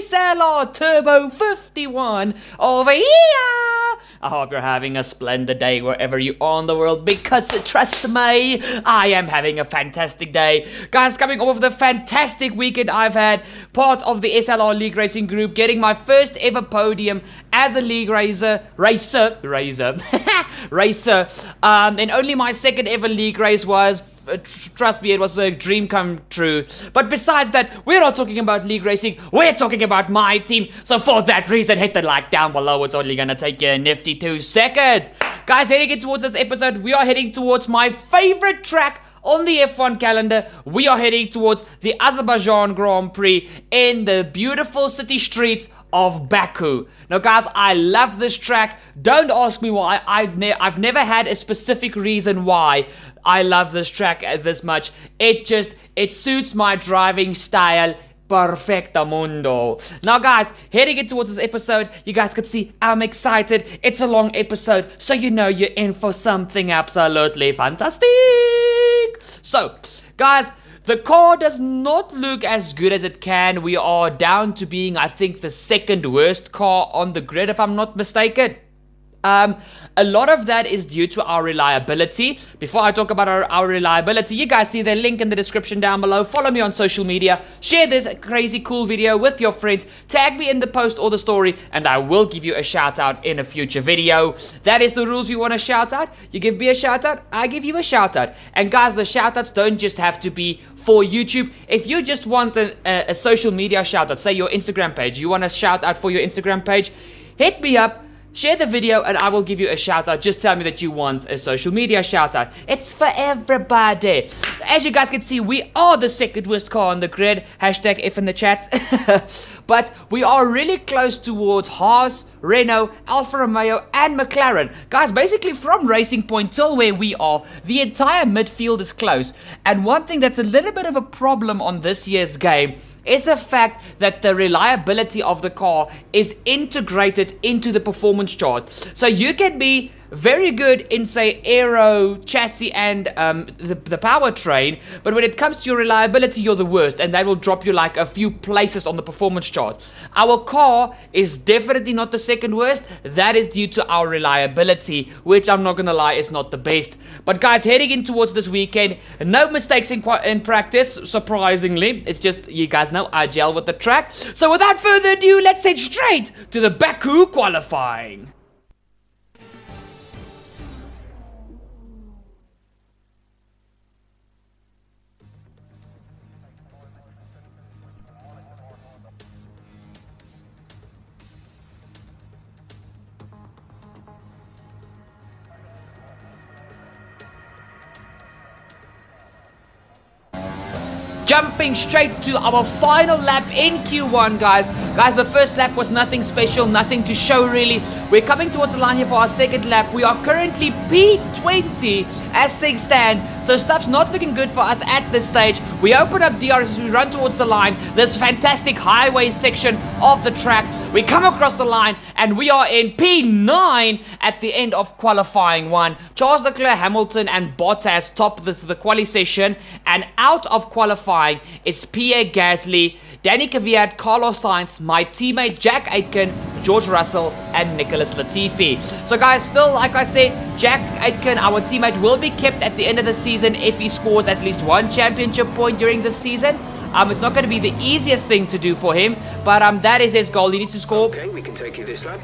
SLR Turbo 51 over here. I hope you're having a splendid day wherever you are in the world, because trust me, I am having a fantastic day. Guys, coming off the fantastic weekend I've had, part of the SLR League Racing Group, getting my first ever podium as a league racer, and only my second ever league race was, trust me, it was a dream come true. But besides that, we're not talking about league racing, we're talking about my team. So for that reason, hit the like down below. It's only gonna take you a nifty 2 seconds. Guys, heading in towards this episode, we are heading towards my favorite track on the F1 calendar. We are heading towards the Azerbaijan Grand Prix in the beautiful city streets of Baku. Now guys, I love this track. Don't ask me why. I've never had a specific reason why I love this track this much. It suits my driving style perfectamundo. Now guys, heading in towards this episode, you guys can see I'm excited. It's a long episode, so you know you're in for something absolutely fantastic. So guys, the car does not look as good as it can. We are down to being, I think, the second worst car on the grid, if I'm not mistaken. A lot of that is due to our reliability. Before I talk about our reliability, you guys see the link in the description down below. Follow me on social media. Share this crazy cool video with your friends. Tag me in the post or the story, and I will give you a shout out in a future video. That is the rules. You want a shout out? You give me a shout out, I give you a shout out. And guys, the shout outs don't just have to be for YouTube. If you just want a social media shout out, say your Instagram page, you want a shout out for your Instagram page, hit me up. Share the video and I will give you a shout out. Just tell me that you want a social media shout out. It's for everybody. As you guys can see, we are the second worst car on the grid. Hashtag F in the chat. But we are really close towards Haas, Renault, Alfa Romeo and McLaren. Guys, basically from Racing Point till where we are, the entire midfield is close. And one thing that's a little bit of a problem on this year's game is the fact that the reliability of the car is integrated into the performance chart. So you can be very good in, say, aero, chassis and the powertrain, but when it comes to your reliability, you're the worst, and that will drop you like a few places on the performance chart. Our car is definitely not the second worst. That is due to our reliability, which I'm not gonna lie is not the best. But guys, heading in towards this weekend, no mistakes in practice, surprisingly. It's just, you guys know, I gel with the track. So without further ado, let's head straight to the Baku qualifying. Jumping straight to our final lap in Q1, guys. Guys, the first lap was nothing special, nothing to show really. We're coming towards the line here for our second lap. We are currently P20 as things stand, so stuff's not looking good for us at this stage. We open up DRS as we run towards the line, this fantastic highway section of the track. We come across the line and we are in P9 at the end of qualifying 1. Charles Leclerc, Hamilton and Bottas top the quali session, and out of qualifying is Pierre Gasly, Danny Kvyat, Carlos Sainz, my teammate Jack Aitken, George Russell and Nicholas Latifi. So guys, still like I said, Jack Aitken, our teammate, will be kept at the end of the season if he scores at least 1 championship point during this season. It's not going to be the easiest thing to do for him, but that is his goal. He needs to score. Okay, we can take you this lap.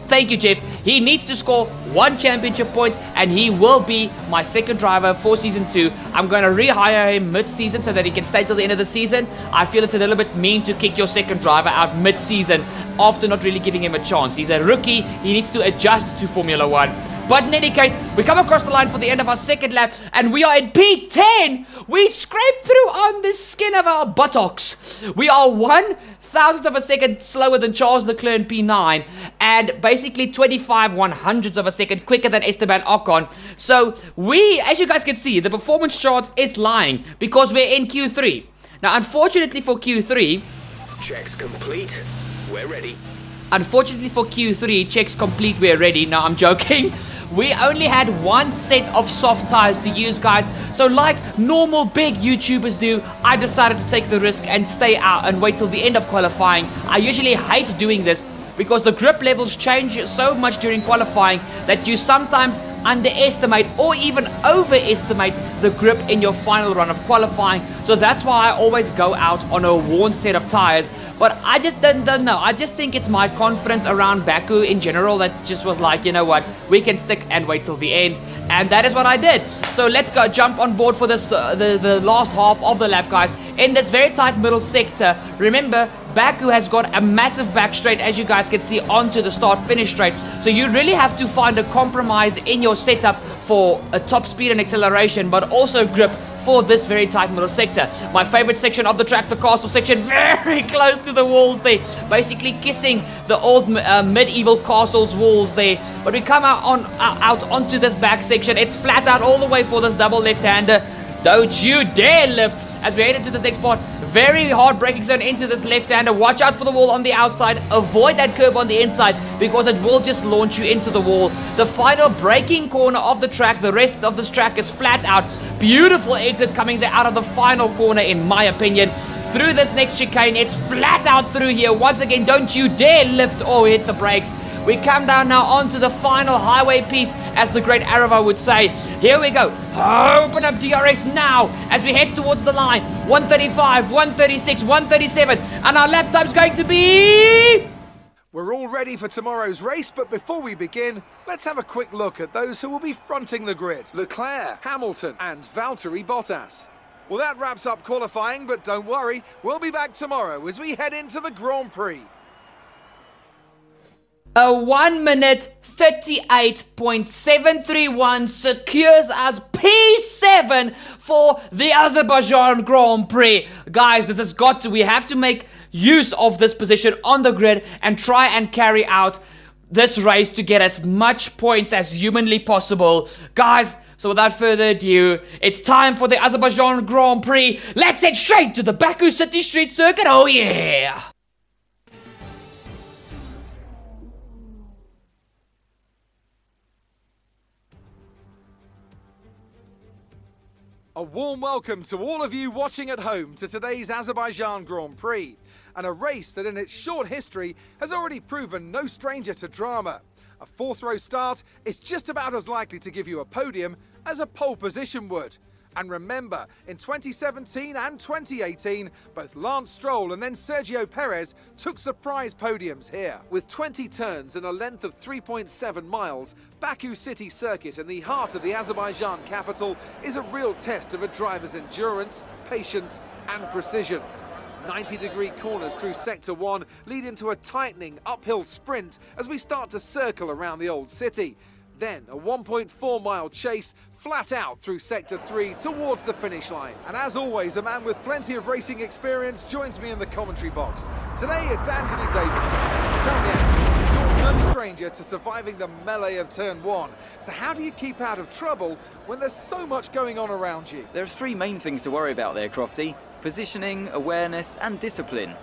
Thank you, Jeff. He needs to score 1 championship point, and he will be my second driver for Season 2. I'm going to rehire him mid-season so that he can stay till the end of the season. I feel it's a little bit mean to kick your second driver out mid-season after not really giving him a chance. He's a rookie. He needs to adjust to Formula 1. But in any case, we come across the line for the end of our second lap, and we are in P10. We scraped through on the skin of our buttocks. We are 1/1000th of a second slower than Charles Leclerc in P9, and basically 25/100ths of a second quicker than Esteban Ocon. So we, as you guys can see, the performance chart is lying because we're in Q3. Now, unfortunately for Q3, checks complete. We're ready. Unfortunately for Q3, checks complete, we're ready. No, I'm joking. we only had one set of soft tires to use, guys. So like normal big YouTubers do, I decided to take the risk and stay out and wait till the end of qualifying. I usually hate doing this because the grip levels change so much during qualifying that you sometimes underestimate or even overestimate the grip in your final run of qualifying. So that's why I always go out on a worn set of tires. But I just don't know. I just think it's my confidence around Baku in general that just was like, you know what, we can stick and wait till the end. And that is what I did. So let's go jump on board for this the last half of the lap, guys. In this very tight middle sector, remember, Baku has got a massive back straight, as you guys can see, onto the start-finish straight. So you really have to find a compromise in your setup for a top speed and acceleration, but also grip for this very tight middle sector. My favorite section of the track, the castle section, very close to the walls there, basically kissing the old medieval castle's walls there. But we come out onto this back section. It's flat out all the way for this double left-hander. Don't you dare lift as we head into this next part. Very hard braking zone into this left-hander. Watch out for the wall on the outside. Avoid that curb on the inside because it will just launch you into the wall. The final braking corner of the track, the rest of this track is flat out. Beautiful exit coming there out of the final corner, in my opinion. Through this next chicane, it's flat out through here. Once again, don't you dare lift or hit the brakes. We come down now onto the final highway piece, as the great Arava would say. Here we go. Open up DRS now as we head towards the line. 135, 136, 137. And our lap time's going to be... We're all ready for tomorrow's race, but before we begin, let's have a quick look at those who will be fronting the grid. Leclerc, Hamilton and Valtteri Bottas. Well, that wraps up qualifying, but don't worry, we'll be back tomorrow as we head into the Grand Prix. A 1 minute 38.731 secures us P7 for the Azerbaijan Grand Prix. Guys, this has got to, we have to make use of this position on the grid and try and carry out this race to get as much points as humanly possible. Guys, so without further ado, it's time for the Azerbaijan Grand Prix. Let's head straight to the Baku City Street Circuit. Oh yeah! A warm welcome to all of you watching at home to today's Azerbaijan Grand Prix, and a race that in its short history has already proven no stranger to drama. A fourth row start is just about as likely to give you a podium as a pole position would. And remember, in 2017 and 2018, both Lance Stroll and then Sergio Perez took surprise podiums here. With 20 turns and a length of 3.7 miles, Baku City Circuit in the heart of the Azerbaijan capital is a real test of a driver's endurance, patience and precision. 90-degree corners through Sector 1 lead into a tightening uphill sprint as we start to circle around the old city. Then a 1.4-mile chase flat out through Sector 3 towards the finish line. And as always, a man with plenty of racing experience joins me in the commentary box. Today it's Anthony Davidson. Tell me, Ange, you're no stranger to surviving the melee of Turn 1. So how do you keep out of trouble when there's so much going on around you? There are three main things to worry about there, Crofty. Positioning, awareness and discipline.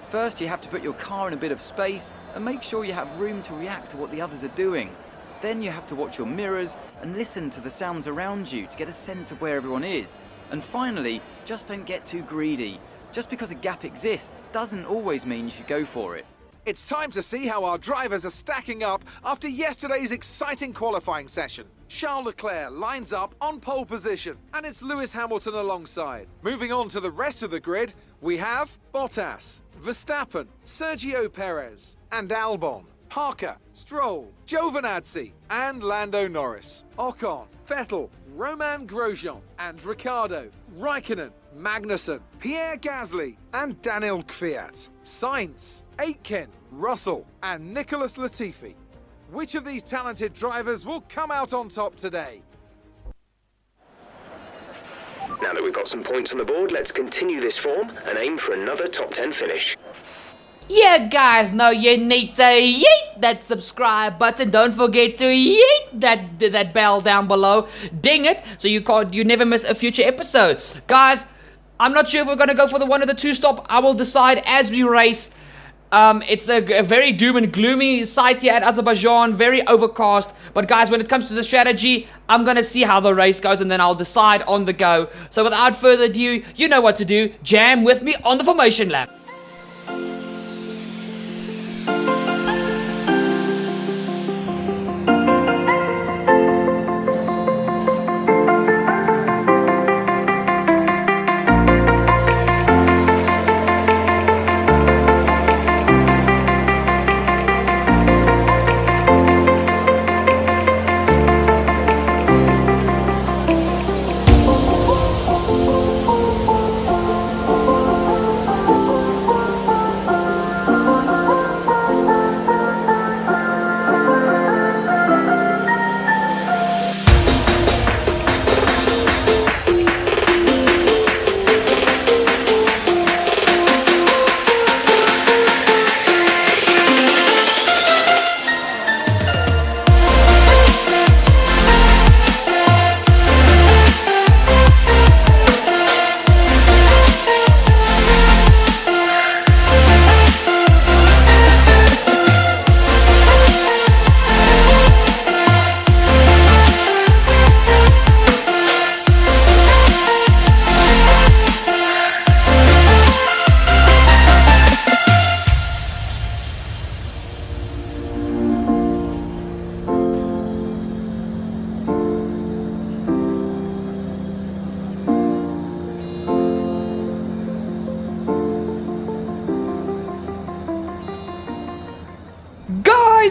First, you have to put your car in a bit of space and make sure you have room to react to what the others are doing. Then you have to watch your mirrors and listen to the sounds around you to get a sense of where everyone is. And finally, just don't get too greedy. Just because a gap exists doesn't always mean you should go for it. It's time to see how our drivers are stacking up after yesterday's exciting qualifying session. Charles Leclerc lines up on pole position, and it's Lewis Hamilton alongside. Moving on to the rest of the grid, we have Bottas, Verstappen, Sergio Perez, and Albon. Parker, Stroll, Giovinazzi and Lando Norris, Ocon, Vettel, Romain Grosjean and Ricciardo, Raikkonen, Magnussen, Pierre Gasly and Daniel Kvyat, Sainz, Aitken, Russell and Nicholas Latifi. Which of these talented drivers will come out on top today? Now that we've got some points on the board, let's continue this form and aim for another top 10 finish. Yeah, guys, now you need to yeet that subscribe button. Don't forget to yeet that bell down below. Ding it, so you never miss a future episode. Guys, I'm not sure if we're gonna go for the 1 or the 2 stop. I will decide as we race. It's a very doom and gloomy sight here at Azerbaijan, very overcast. But guys, when it comes to the strategy, I'm gonna see how the race goes and then I'll decide on the go. So without further ado, you know what to do. Jam with me on the formation lap.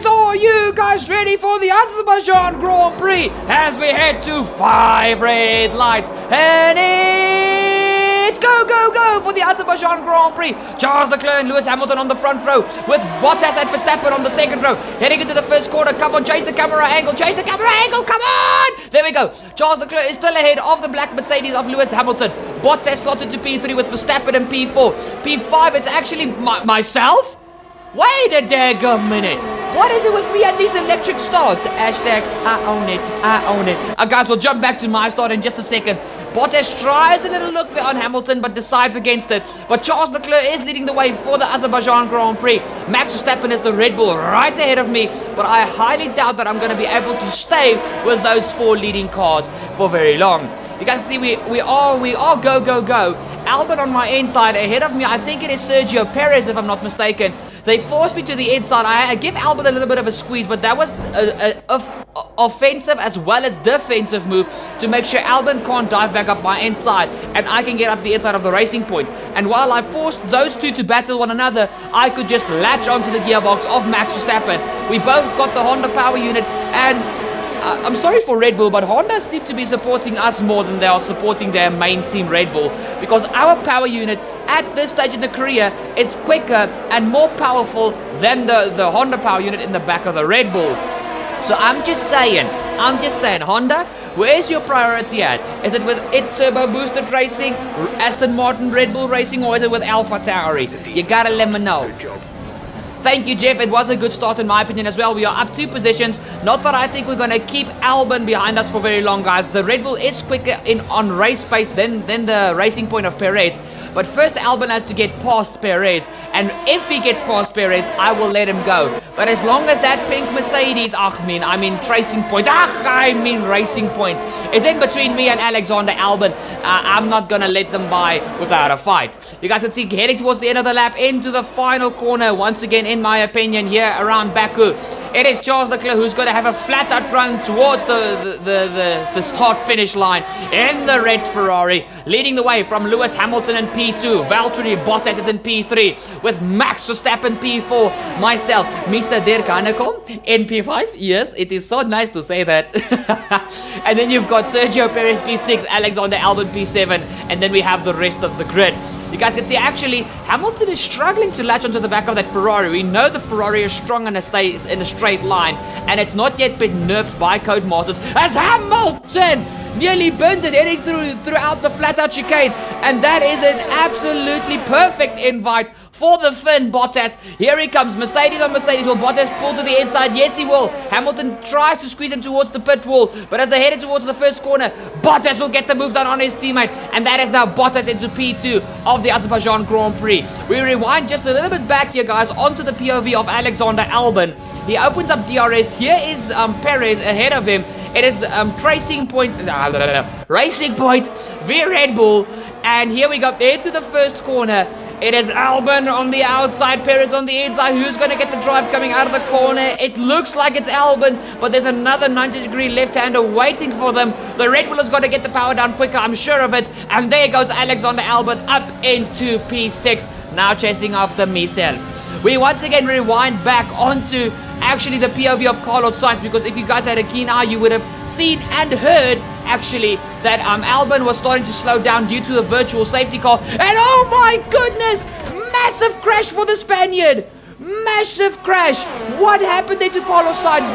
Are you guys ready for the Azerbaijan Grand Prix as we head to 5 red lights? And it's go, go, go for the Azerbaijan Grand Prix. Charles Leclerc and Lewis Hamilton on the front row with Bottas and Verstappen on the second row. Heading into the first quarter. Come on, change the camera angle, come on! There we go. Charles Leclerc is still ahead of the black Mercedes of Lewis Hamilton. Bottas slotted to P3 with Verstappen and P4. P5, it's actually myself? Wait a daggum minute. What is it with me and these electric starts? Hashtag, I own it. Guys, we'll jump back to my start in just a second. Bottas tries a little look there on Hamilton, but decides against it. But Charles Leclerc is leading the way for the Azerbaijan Grand Prix. Max Verstappen is the Red Bull right ahead of me, but I highly doubt that I'm going to be able to stay with those 4 leading cars for very long. You guys see, we are go, go, go. Albon on my inside ahead of me. I think it is Sergio Perez, if I'm not mistaken. They forced me to the inside. I give Albon a little bit of a squeeze, but that was an offensive as well as defensive move to make sure Albon can't dive back up my inside and I can get up the inside of the racing point. And while I forced those two to battle one another, I could just latch onto the gearbox of Max Verstappen. We both got the Honda power unit, and I'm sorry for Red Bull, but Honda seem to be supporting us more than they are supporting their main team Red Bull, because our power unit at this stage in the career is quicker and more powerful than the Honda power unit in the back of the Red Bull. So I'm just saying, Honda, where's your priority at? Is it with it turbo boosted racing, Aston Martin Red Bull racing, or is it with Alpha Tauri? You gotta let me know. Good job. Thank you, Jeff. It was a good start in my opinion as well. We are up 2 positions. Not that I think we're going to keep Albon behind us for very long, guys. The Red Bull is quicker on race pace than the racing point of Perez. But first, Albon has to get past Perez. And if he gets past Perez, I will let him go. But as long as that pink Mercedes, racing point, is in between me and Alexander Albon, I'm not going to let them by without a fight. You guys can see heading towards the end of the lap into the final corner. Once again, in my opinion, here around Baku. It is Charles Leclerc who's going to have a flat-out run towards the start-finish line in the red Ferrari, leading the way from Lewis Hamilton in P2. Valtteri Bottas is in P3 with Max Verstappen P4. Myself, Mr. Dirk Hanekom in P5. Yes, it is so nice to say that. And then you've got Sergio Perez P6, Alexander Albon P7, and then we have the rest of the grid. You guys can see actually Hamilton is struggling to latch onto the back of that Ferrari. We know the Ferrari is strong and stays in a straight line, and it's not yet been nerfed by Codemasters as Hamilton nearly burns it heading throughout the flat out chicane, and that is an absolutely perfect invite for the Finn Bottas. Here he comes. Mercedes on Mercedes. Will Bottas pull to the inside? Yes, he will. Hamilton tries to squeeze him towards the pit wall, but as they headed towards the first corner, Bottas will get the move done on his teammate, and that is now Bottas into P2 of the Azerbaijan Grand Prix. We rewind just a little bit back here, guys, onto the POV of Alexander Albon. He opens up DRS. Here is Perez ahead of him. It is Racing Point via Red Bull. And here we go into the first corner. It is Albon on the outside, Perez on the inside. Who's going to get the drive coming out of the corner? It looks like it's Albon, but there's another 90-degree left-hander waiting for them. The Red Bull has got to get the power down quicker, I'm sure of it. And there goes Alexander Albon up into P6, now chasing after myself. We once again rewind back onto actually the POV of Carlos Sainz, because if you guys had a keen eye, you would have seen and heard actually that Albon was starting to slow down due to a virtual safety car. And oh my goodness, massive crash for the Spaniard. Massive crash. What happened there to Carlos Sainz?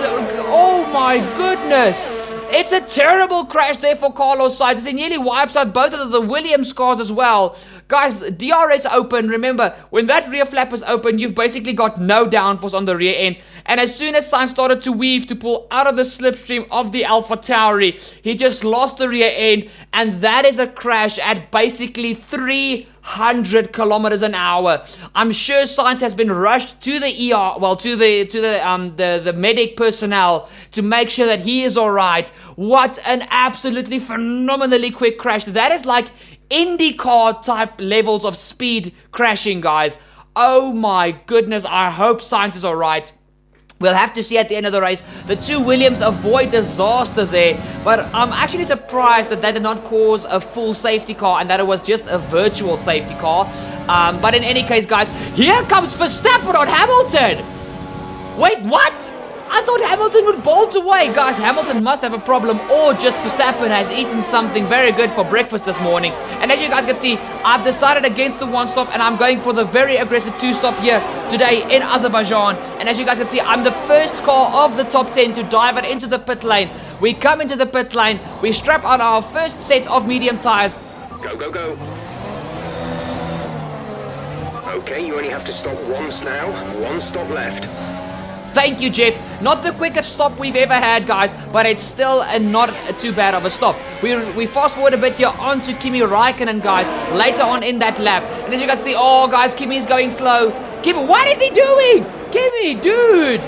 Oh my goodness. It's a terrible crash there for Carlos Sainz. He nearly wipes out both of the Williams cars as well. Guys, DRS open. Remember, when that rear flap is open, you've basically got no downforce on the rear end. And as soon as Sainz started to weave to pull out of the slipstream of the AlphaTauri, he just lost the rear end. And that is a crash at basically 300 kilometers an hour. I'm sure Sainz has been rushed to the ER, well, to the medic personnel to make sure that he is all right. What an absolutely phenomenally quick crash. That is like IndyCar type levels of speed crashing, guys. Oh my goodness, I hope Sainz is all right. We'll have to see at the end of the race. The two Williams avoid disaster there, but I'm actually surprised that they did not cause a full safety car and that it was just a virtual safety car. But in any case, guys, here comes Verstappen on Hamilton. Wait, what? I thought Hamilton would bolt away. Guys, Hamilton must have a problem, or just Verstappen has eaten something very good for breakfast this morning. And as you guys can see, I've decided against the one stop and I'm going for the very aggressive two stop here today in Azerbaijan. And as you guys can see, I'm the first car of the top 10 to dive it into the pit lane. We come into the pit lane, we strap on our first set of medium tires. Go, go, go. Okay, you only have to stop once now. One stop left. Thank you, Jeff. Not the quickest stop we've ever had, guys, but it's still not too bad of a stop. We fast forward a bit here onto Kimi Räikkönen, guys, later on in that lap. And as you can see, oh, guys, Kimi's going slow. Kimi, what is he doing? Kimi, dude.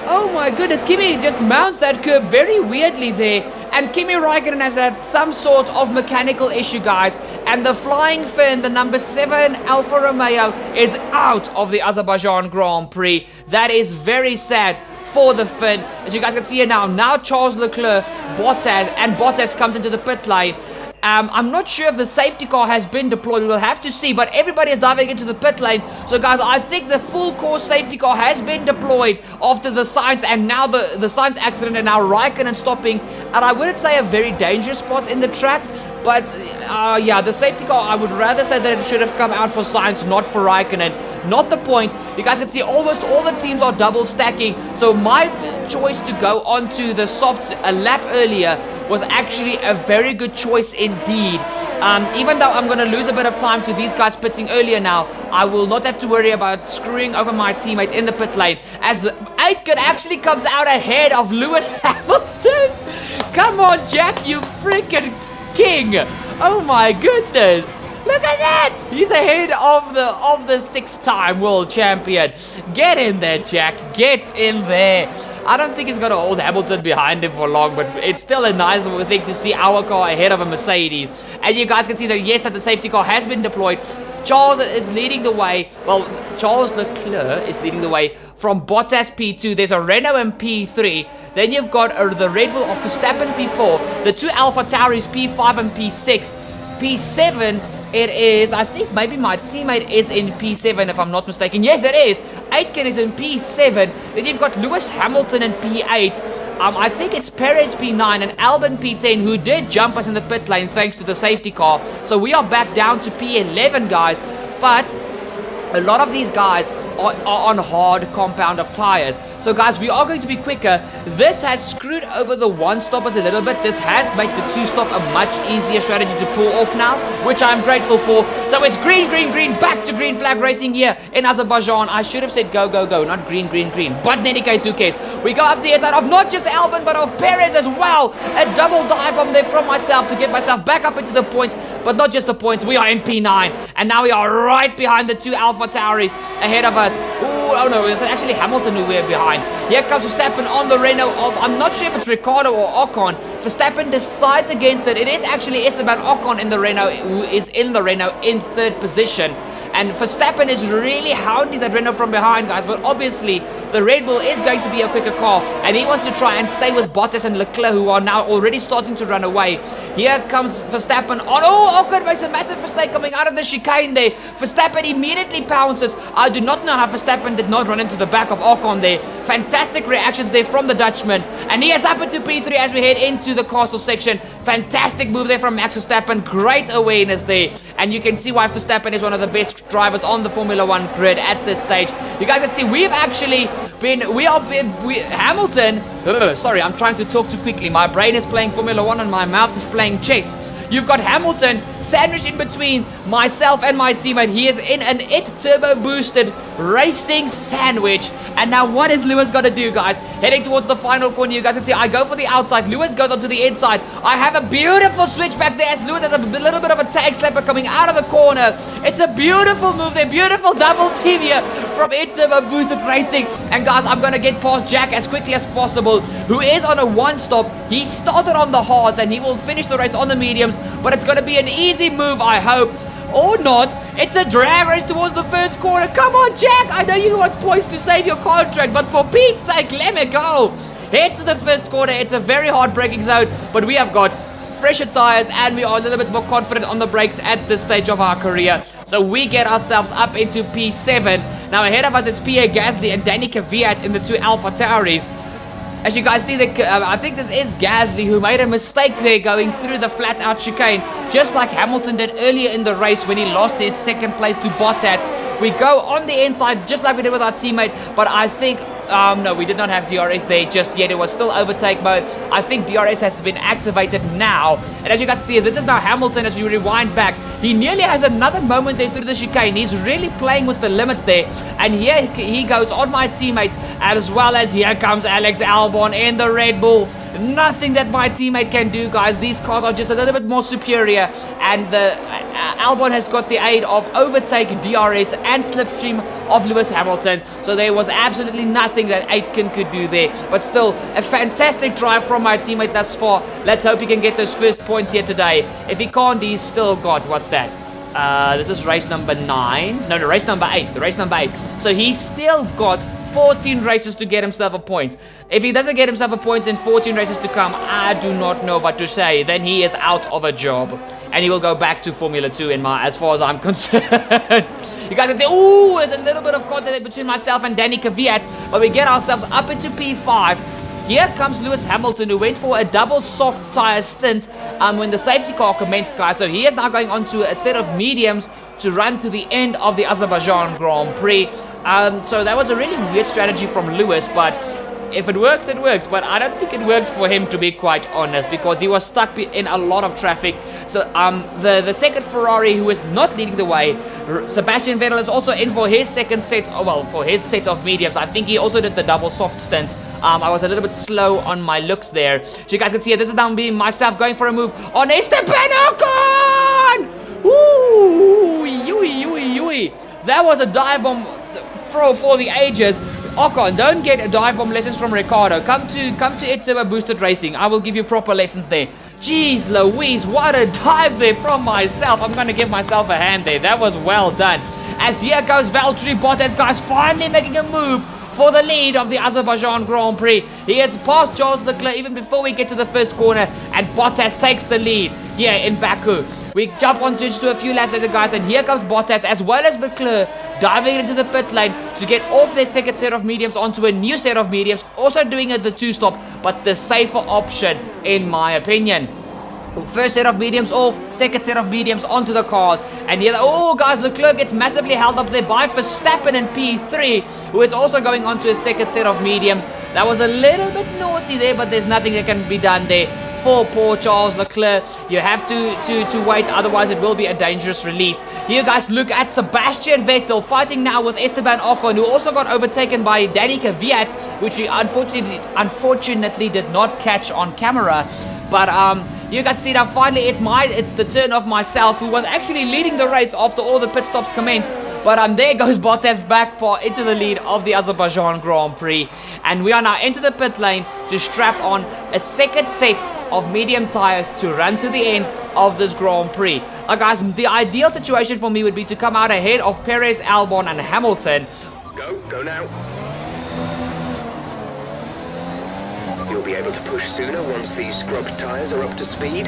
Oh, my goodness. Kimi just mounts that curb very weirdly there. And Kimi Räikkönen has had some sort of mechanical issue, guys. And the Flying Finn, the number 7 Alfa Romeo, is out of the Azerbaijan Grand Prix. That is very sad for the Finn. As you guys can see here now Charles Leclerc, Bottas comes into the pit lane. I'm not sure if the safety car has been deployed. We will have to see, but everybody is diving into the pit lane. So, guys, I think the full course safety car has been deployed after the Sainz and now the Sainz accident and now Raikkonen stopping. And I wouldn't say a very dangerous spot in the track, but yeah, the safety car, I would rather say that it should have come out for Sainz, not for Raikkonen. Not the point. You guys can see almost all the teams are double stacking. So my choice to go onto the soft a lap earlier was actually a very good choice indeed. Even though I'm going to lose a bit of time to these guys pitting earlier now, I will not have to worry about screwing over my teammate in the pit lane, as Aitken actually comes out ahead of Lewis Hamilton. Come on, Jack, you freaking king. Oh my goodness. Look at that! He's ahead of the 6-time world champion. Get in there, Jack. Get in there. I don't think he's going to hold Hamilton behind him for long, but it's still a nice thing to see our car ahead of a Mercedes. And you guys can see that, yes, that the safety car has been deployed. Charles is leading the way. Well, Charles Leclerc is leading the way from Bottas P2. There's a Renault in P3. Then you've got the Red Bull of Verstappen P4. The two AlphaTauris P5 and P6. P7... it is, I think maybe my teammate is in P7 if I'm not mistaken. Yes, it is. Aitken is in P7. Then you've got Lewis Hamilton in P8. I think it's Perez P9 and Albon P10, who did jump us in the pit lane thanks to the safety car. So we are back down to P11, guys. But a lot of these guys on hard compound of tires. So guys, we are going to be quicker. This has screwed over the one-stoppers a little bit. This has made the two-stop a much easier strategy to pull off now, which I'm grateful for. So it's green, green, green, back to green flag racing here in Azerbaijan. I should have said go, go, go, not green, green, green. But in any case, who cares? We go up the inside of not just Albon, but of Perez as well. A double dive bomb there from myself to get myself back up into the points. But not just the points, we are in P9. And now we are right behind the two Alpha Tauris ahead of us. Ooh, oh no, it's actually Hamilton who we're behind. Here comes Verstappen on the Renault of, I'm not sure if it's Ricciardo or Ocon. Verstappen decides against it. It is actually Esteban Ocon in the Renault who is in the Renault in third position. And Verstappen is really hounding that Renault from behind, guys. But obviously, the Red Bull is going to be a quicker car. And he wants to try and stay with Bottas and Leclerc, who are now already starting to run away. Here comes Verstappen on. Oh, Ocon makes a massive mistake coming out of the chicane there. Verstappen immediately pounces. I do not know how Verstappen did not run into the back of Ocon there. Fantastic reactions there from the Dutchman. And he is up into P3 as we head into the castle section. Fantastic move there from Max Verstappen. Great awareness there. And you can see why Verstappen is one of the best drivers on the Formula 1 grid at this stage. You guys can see we've actually Hamilton, sorry, I'm trying to talk too quickly. My brain is playing Formula 1 and my mouth is playing chess. You've got Hamilton sandwiched in between myself and my teammate. He is in an turbo boosted racing sandwich. And now what is Lewis got to do, guys? Heading towards the final corner, you guys can see I go for the outside. Lewis goes onto the inside. I have a beautiful switch back there as Lewis has a little bit of a tag slapper coming out of the corner. It's a beautiful move there. Beautiful double team here from turbo boosted racing. And guys, I'm going to get past Jack as quickly as possible, who is on a one-stop. He started on the hards and he will finish the race on the mediums. But it's going to be an easy move, I hope. Or not. It's a drag race towards the first corner. Come on, Jack. I know you want points to save your contract, but for Pete's sake, let me go. Head to the first corner. It's a very hard braking zone, but we have got fresher tires and we are a little bit more confident on the brakes at this stage of our career. So we get ourselves up into P7. Now ahead of us, it's Pierre Gasly and Danny Kvyat in the two Alpha Tauris. As you guys see, I think this is Gasly who made a mistake there going through the flat-out chicane, just like Hamilton did earlier in the race when he lost his second place to Bottas. We go on the inside just like we did with our teammate, but I think, no, we did not have DRS there just yet. It was still overtake mode. I think DRS has been activated now. And as you guys see, this is now Hamilton as we rewind back. He nearly has another moment there through the chicane. He's really playing with the limits there. And here he goes on my teammate, as well as here comes Alex Albon in the Red Bull. Nothing that my teammate can do, guys. These cars are just a little bit more superior, and the Albon has got the aid of overtake, DRS and slipstream of Lewis Hamilton, so there was absolutely nothing that Aitken could do there. But still, a fantastic drive from my teammate thus far. Let's hope he can get those first points here today. If he can't, he's still got, what's that? This is race number 9. No, race number 8. The race number 8. So he's still got 14 races to get himself a point. If he doesn't get himself a point in 14 races to come, I do not know what to say. Then he is out of a job. And he will go back to Formula 2 as far as I'm concerned. You guys can say, ooh, there's a little bit of contact between myself and Danny Kvyat. But we get ourselves up into P5. Here comes Lewis Hamilton, who went for a double soft tire stint when the safety car commenced, guys. So he is now going on to a set of mediums to run to the end of the Azerbaijan Grand Prix. So that was a really weird strategy from Lewis, but if it works, it works. But I don't think it worked for him, to be quite honest, because he was stuck in a lot of traffic. So the second Ferrari, who is not leading the way, Sebastian Vettel, is also in for his second set, for his set of mediums. I think he also did the double soft stint. I was a little bit slow on my looks there. So you guys can see it. This is now being myself going for a move on Esteban Ocon! Ooh, yui. That was a dive bomb throw for the ages. Ocon, don't get dive bomb lessons from Ricciardo. Come to turbo boosted racing. I will give you proper lessons there. Jeez Louise, what a dive there from myself. I'm going to give myself a hand there. That was well done. As here goes Valtteri Bottas, guys, finally making a move for the lead of the Azerbaijan Grand Prix. He has passed Charles Leclerc even before we get to the first corner, and Bottas takes the lead here in Baku. We jump on just a few laps later, guys, and here comes Bottas as well as Leclerc diving into the pit lane to get off their second set of mediums onto a new set of mediums, also doing it the two-stop, but the safer option in my opinion. First set of mediums off, second set of mediums onto the cars. And here, oh guys, Leclerc gets massively held up there by Verstappen in P3, who is also going on to a second set of mediums. That was a little bit naughty there, but there's nothing that can be done there for poor Charles Leclerc. You have to wait, otherwise it will be a dangerous release. Here guys, look at Sebastian Vettel fighting now with Esteban Ocon, who also got overtaken by Danny Kvyat, which he unfortunately did not catch on camera. But you can see that finally it's the turn of myself, who was actually leading the race after all the pit stops commenced. But there goes Bottas back into the lead of the Azerbaijan Grand Prix. And we are now into the pit lane to strap on a second set of medium tires to run to the end of this Grand Prix. Now guys, the ideal situation for me would be to come out ahead of Perez, Albon and Hamilton. Go now. You'll be able to push sooner once these scrubbed tyres are up to speed.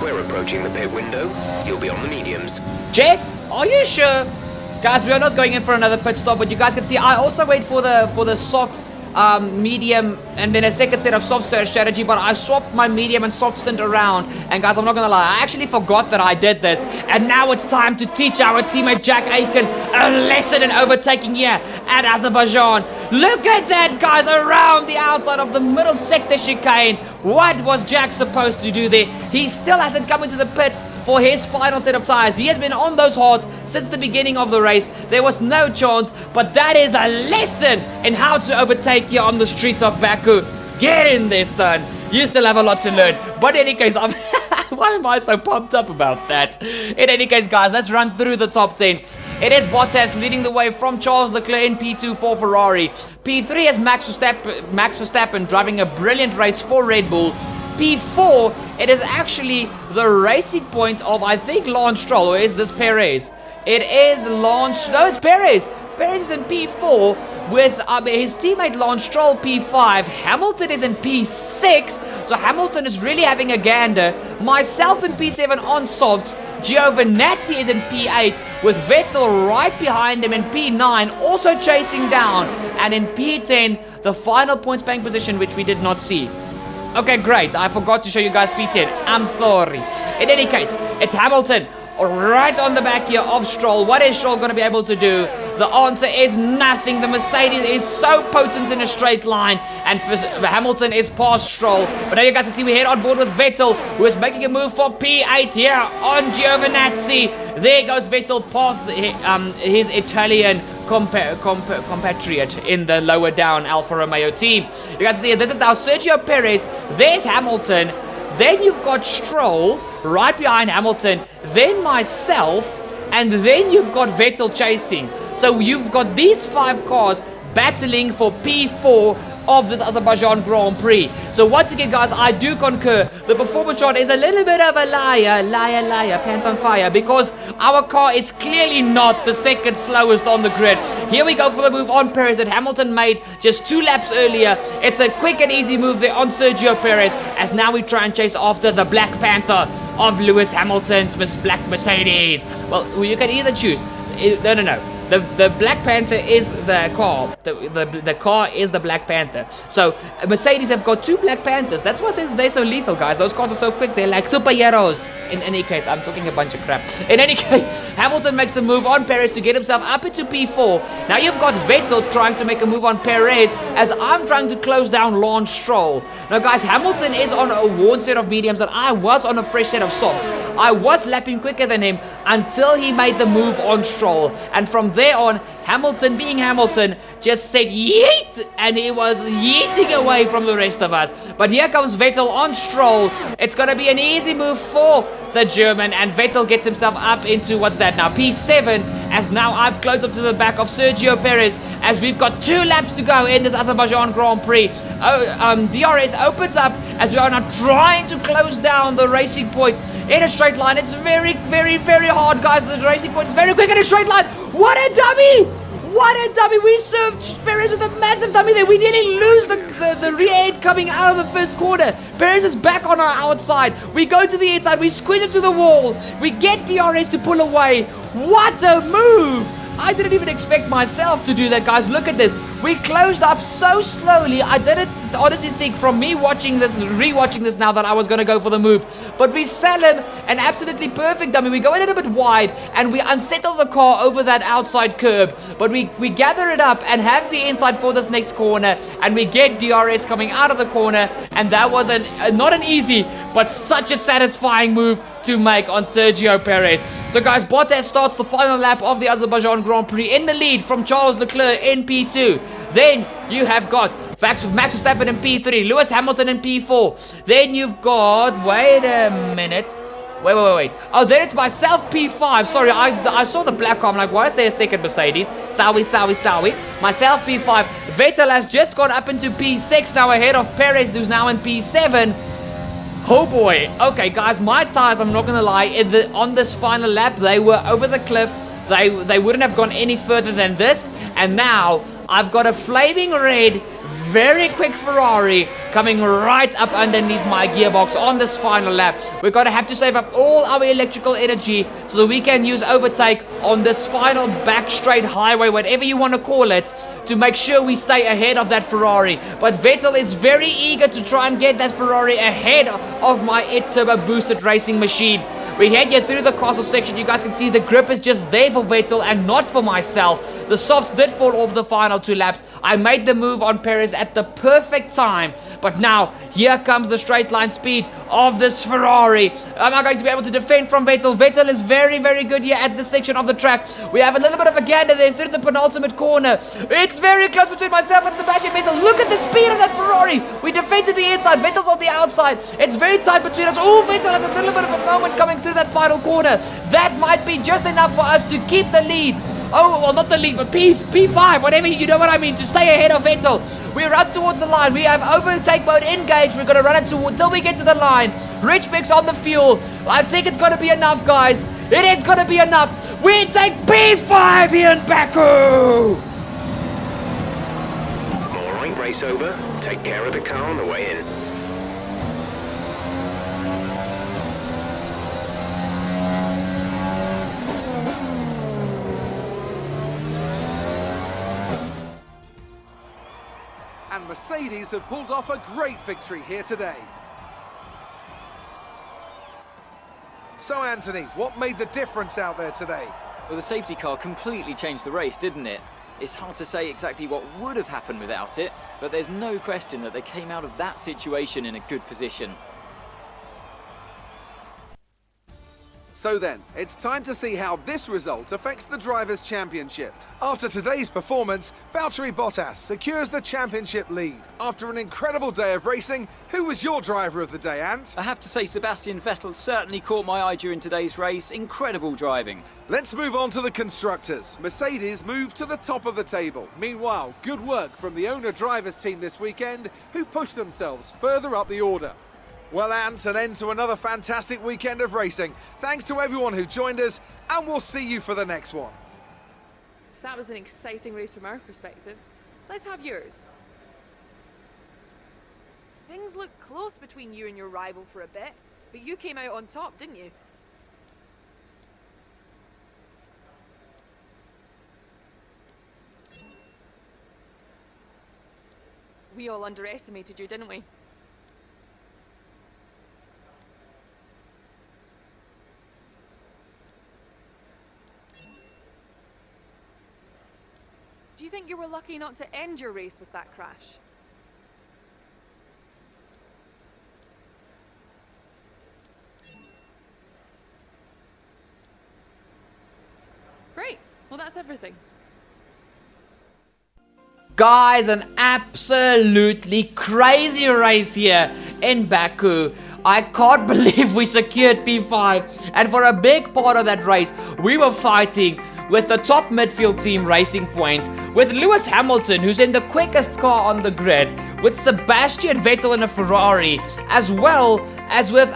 We're approaching the pit window. You'll be on the mediums. Jeff, are you sure? Guys, we are not going in for another pit stop, but you guys can see I also wait for the soft medium and then a second set of soft strategy, but I swapped my medium and soft stint around. And guys, I'm not gonna lie, I actually forgot that I did this, and now it's time to teach our teammate Jack Aitken a lesson in overtaking here at Azerbaijan. Look at that, guys, around the outside of the middle sector chicane. What was Jack supposed to do there? He still hasn't come into the pits for his final set of tires. He has been on those hards since the beginning of the race. There was no chance, but that is a lesson in how to overtake here on the streets of Baku. Get in there, son. You still have a lot to learn. But in any case, why am I so pumped up about that? In any case, guys, let's run through the top 10. It is Bottas leading the way from Charles Leclerc in P2 for Ferrari. P3 is Max Verstappen driving a brilliant race for Red Bull. P4, it is actually the racing point of, I think, Lance Stroll. Or is this Perez? It is Lance... No, it's Perez. Perez is in P4 with his teammate Lance Stroll P5. Hamilton is in P6. So Hamilton is really having a gander. Myself in P7 on softs. Giovinazzi is in P8 with Vettel right behind him in P9, also chasing down. And in P10, the final points bank position, which we did not see. Okay, great. I forgot to show you guys P10. I'm sorry. In any case, it's Hamilton right on the back here of Stroll. What is Stroll going to be able to do? The answer is nothing. The Mercedes is so potent in a straight line, and Hamilton is past Stroll. But now you guys can see we head on board with Vettel, who is making a move for P8 here on Giovinazzi. There goes Vettel past his Italian compatriot in the lower down Alfa Romeo team. You guys see, this is now Sergio Perez. There's Hamilton. Then you've got Stroll right behind Hamilton. Then myself. And then you've got Vettel chasing. So you've got these 5 cars battling for P4 of this Azerbaijan Grand Prix. So once again, guys, I do concur. The performance chart is a little bit of a liar, pants on fire, because our car is clearly not the second slowest on the grid. Here we go for the move on Perez that Hamilton made just 2 laps earlier. It's a quick and easy move there on Sergio Perez, as now we try and chase after the Black Panther of Lewis Hamilton's Black Mercedes. Well, you can either choose. No. The Black Panther is the car. The car is the Black Panther. So Mercedes have got 2 Black Panthers. That's why they're so lethal, guys. Those cars are so quick. They're like superheroes. In any case, I'm talking a bunch of crap. In any case, Hamilton makes the move on Perez to get himself up into P4. Now you've got Vettel trying to make a move on Perez, as I'm trying to close down Lance Stroll. Now guys, Hamilton is on a worn set of mediums and I was on a fresh set of softs. I was lapping quicker than him until he made the move on Stroll. And from there on, Hamilton, being Hamilton, just said yeet, and he was yeeting away from the rest of us. But here comes Vettel on Stroll. It's going to be an easy move for the German, and Vettel gets himself up into, what's that now, P7, as now I've closed up to the back of Sergio Perez, as we've got 2 laps to go in this Azerbaijan Grand Prix. DRS opens up as we are now trying to close down the racing point in a straight line. It's very, very, very hard, guys. The racing point is very quick in a straight line. What a dummy! What a dummy! We served Perez with a massive dummy there. We nearly lose the rear end coming out of the first corner. Perez is back on our outside. We go to the inside. We squeeze it to the wall. We get DRS to pull away. What a move! I didn't even expect myself to do that, guys. Look at this. We closed up so slowly. I didn't honestly think from me watching this, rewatching this now, that I was going to go for the move. But we sell him an absolutely perfect dummy. We go a little bit wide and we unsettle the car over that outside curb. But we gather it up and have the inside for this next corner. And we get DRS coming out of the corner. And that was not an easy, but such a satisfying move to make on Sergio Perez. So guys, Bottas starts the final lap of the Azerbaijan Grand Prix in the lead from Charles Leclerc in P2. Then you have got Max Verstappen in P3, Lewis Hamilton in P4. Then you've got, wait a minute. Wait. Oh, then it's myself P5. Sorry, I saw the black car. I'm like, why is there a second Mercedes? Sorry. Myself P5. Vettel has just gone up into P6 now ahead of Perez, who's now in P7. Oh boy. Okay, guys, my tires, I'm not going to lie, on this final lap, they were over the cliff. They wouldn't have gone any further than this. And now I've got a flaming red, very quick Ferrari coming right up underneath my gearbox on this final lap. We're going to have to save up all our electrical energy so that we can use overtake on this final back straight highway, whatever you want to call it, to make sure we stay ahead of that Ferrari. But Vettel is very eager to try and get that Ferrari ahead of my turbo boosted racing machine. We head here through the castle section. You guys can see the grip is just there for Vettel and not for myself. The softs did fall off the final 2 laps. I made the move on Perez at the perfect time. But now, here comes the straight line speed of this Ferrari. Am I going to be able to defend from Vettel? Vettel is very, very good here at this section of the track. We have a little bit of a gander there through the penultimate corner. It's very close between myself and Sebastian Vettel. Look at the speed of that Ferrari. We defended the inside. Vettel's on the outside. It's very tight between us. Oh, Vettel has a little bit of a moment coming through that final corner. That might be just enough for us to keep the lead. Oh, well, not the lead, but P5, whatever, you know what I mean, to stay ahead of Vettel. We run towards the line. We have overtake mode engaged. We're going to run it until we get to the line. Rich mix on the fuel. I think it's going to be enough, guys. It is going to be enough. We take P5 here in Baku. All right, race over. Take care of the car on the way in. And Mercedes have pulled off a great victory here today. So Anthony, what made the difference out there today? Well, the safety car completely changed the race, didn't it? It's hard to say exactly what would have happened without it, but there's no question that they came out of that situation in a good position. So then, it's time to see how this result affects the Drivers' Championship. After today's performance, Valtteri Bottas secures the championship lead. After an incredible day of racing, who was your driver of the day, Ant? I have to say Sebastian Vettel certainly caught my eye during today's race. Incredible driving. Let's move on to the constructors. Mercedes moved to the top of the table. Meanwhile, good work from the owner drivers team this weekend, who pushed themselves further up the order. Well, Ant, an end to another fantastic weekend of racing. Thanks to everyone who joined us, and we'll see you for the next one. So that was an exciting race from our perspective. Let's have yours. Things looked close between you and your rival for a bit, but you came out on top, didn't you? We all underestimated you, didn't we? Do you think you were lucky not to end your race with that crash? Great. Well, that's everything. Guys, an absolutely crazy race here in Baku. I can't believe we secured P5. And for a big part of that race, we were fighting with the top midfield team Racing Point, with Lewis Hamilton, who's in the quickest car on the grid, with Sebastian Vettel in a Ferrari, as well as with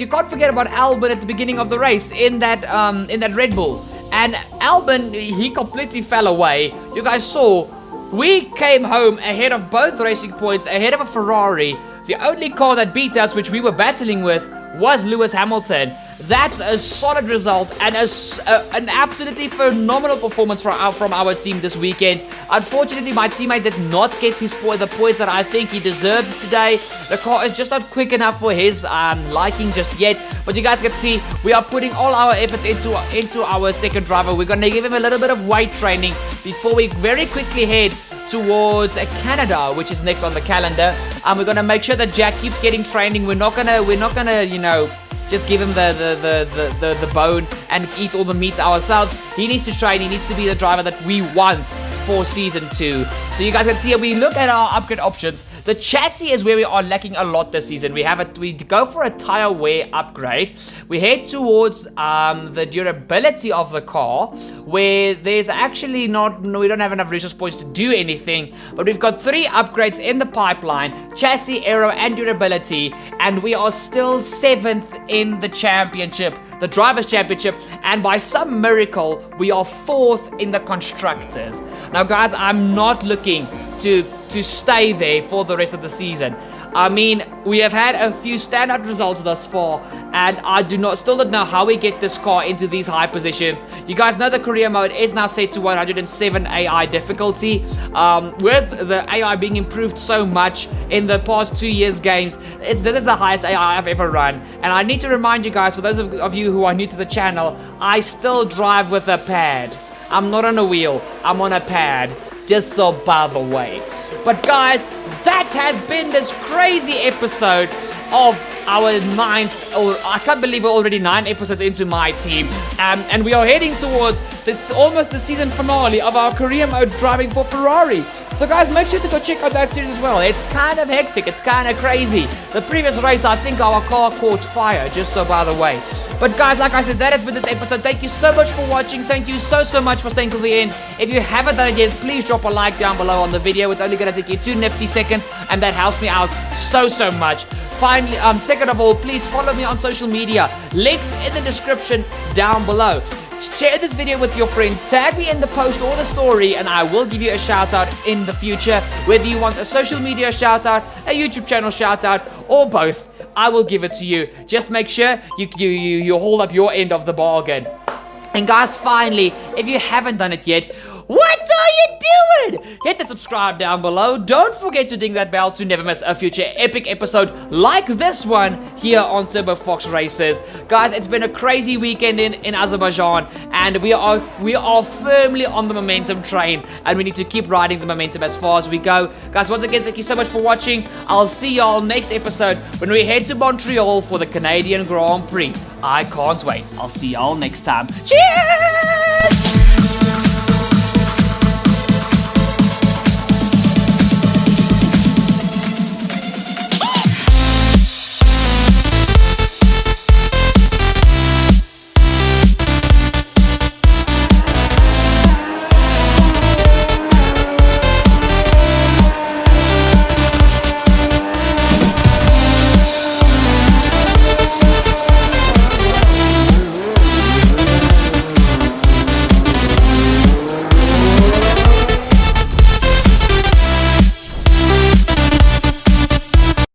you can't forget about Albon at the beginning of the race in that Red Bull. And Albon, he completely fell away. You guys saw, we came home ahead of both Racing Points, ahead of a Ferrari. The only car that beat us, which we were battling with, was Lewis Hamilton. that's a solid result and an absolutely phenomenal performance from our team this weekend. Unfortunately, my teammate did not get the points that I think he deserved today. The car is just not quick enough for his liking just yet. But you guys can see we are putting all our efforts into our second driver. We're going to give him a little bit of weight training before we very quickly head towards Canada, which is next on the calendar. We're going to make sure that Jack keeps getting training. We're not gonna, you know, just give him the bone and eat all the meat ourselves. He needs to train. He needs to be the driver that we want for Season 2. So you guys can see, we look at our upgrade options. The chassis is where we are lacking a lot this season. We go for a tire wear upgrade. We head towards the durability of the car, where there's actually we don't have enough resource points to do anything, but we've got 3 upgrades in the pipeline: chassis, aero, and durability, and we are still 7th in the championship, the Drivers' Championship, and by some miracle, we are 4th in the Constructors. Now, guys, I'm not looking to stay there for the rest of the season. I mean, we have had a few standout results thus far, and I still don't know how we get this car into these high positions. You guys know the career mode is now set to 107 AI difficulty. With the AI being improved so much in the past 2 years' games, this is the highest AI I've ever run. And I need to remind you guys, for those of you who are new to the channel, I still drive with a pad. I'm not on a wheel, I'm on a pad. Just so by the way. But guys, that has been this crazy episode of our 9th, or I can't believe we're already 9 episodes into my team, and we are heading towards this almost the season finale of our career mode driving for Ferrari. So guys, make sure to go check out that series as well. It's kind of hectic, it's kind of crazy. The previous race, I think our car caught fire, just so by the way. But guys, like I said, that has been this episode. Thank you so much for watching. Thank you so much for staying till the end. If you haven't done it yet, please drop a like down below on the video. It's only going to take you 2 nifty seconds, and that helps me out so much. Finally, second of all, please follow me on social media. Links in the description down below. Share this video with your friends, tag me in the post or the story, and I will give you a shout out in the future. Whether you want a social media shout out, a YouTube channel shout out, or both, I will give it to you. Just make sure you hold up your end of the bargain. And guys, finally, if you haven't done it yet, what are you doing? Hit the subscribe down below. Don't forget to ding that bell to never miss a future epic episode like this one here on Turbo Fox Races. Guys, it's been a crazy weekend in Azerbaijan, and we are firmly on the momentum train, and we need to keep riding the momentum as far as we go. Guys, once again, thank you so much for watching. I'll see y'all next episode when we head to Montreal for the Canadian Grand Prix. I can't wait. I'll see y'all next time. Cheers!